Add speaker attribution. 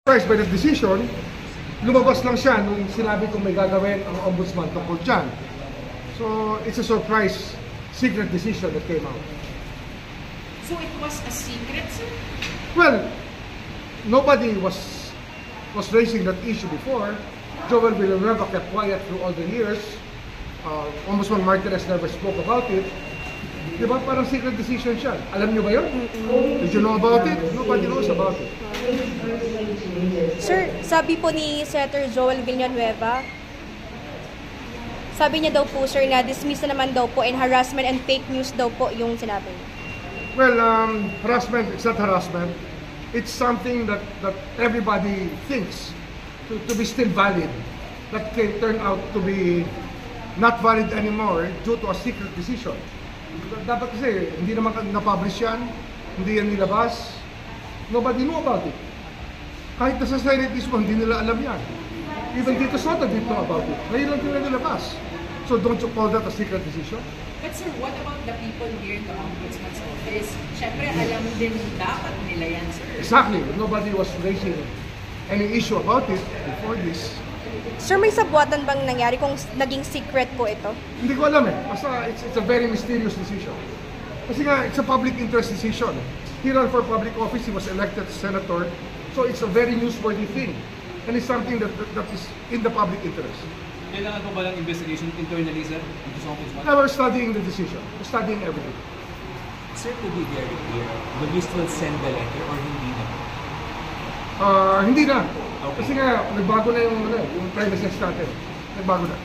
Speaker 1: By the decision, lumabas lang siya nung sinabi kong may gagawin ang ombudsman tungkol dyan. So, it's a surprise, secret decision that came out.
Speaker 2: So, it was a secret, sir?
Speaker 1: Well, nobody was raising that issue before. Joel Villanueva kept quiet through all the years. Ombudsman Martinez never spoke about it. Di ba? Parang secret decision siya. Alam niyo ba yun? Did you know about it? Nobody knows about it.
Speaker 3: Sir, sabi po ni Senator Joel Villanueva, sabi niya daw po, sir, na dismiss na naman daw po and harassment and fake news daw po yung sinabi niya.
Speaker 1: Well, harassment, it's not harassment. It's something that everybody thinks to be still valid. That can turn out to be not valid anymore due to a secret decision. Dapat kasi, hindi naman na-publish yan, hindi yan nilabas. Nobody knew about it. Kahit nasa Senate mismo, hindi nila alam yan. Even dito sa Soto, didn't know about it. Ngayon lang nila nilabas. So don't you call that a secret decision?
Speaker 2: But sir, what about the people here in the Ombudsman's office? Siyempre, alam din dapat nila yan, sir.
Speaker 1: Exactly. Nobody was raising any issue about it before this.
Speaker 3: Sir, may sabuatan bang nangyari kung naging secret po ito?
Speaker 1: Hindi ko alam eh. Basta it's a very mysterious decision. Kasi nga, it's a public interest decision. He ran for public office, he was elected senator. So it's a very newsworthy thing. And it's something that is in the public interest.
Speaker 4: Kailangan po ba ng investigation internally, sir? Ito sa Ombudsman?
Speaker 1: Now we're studying the decision. We're studying everything.
Speaker 5: Sir, to be very clear, will you still send the letter or hindi na?
Speaker 1: Hindi na.
Speaker 5: Okay.
Speaker 1: Kasi nga, nagbago na yung premises natin. Nagbago na.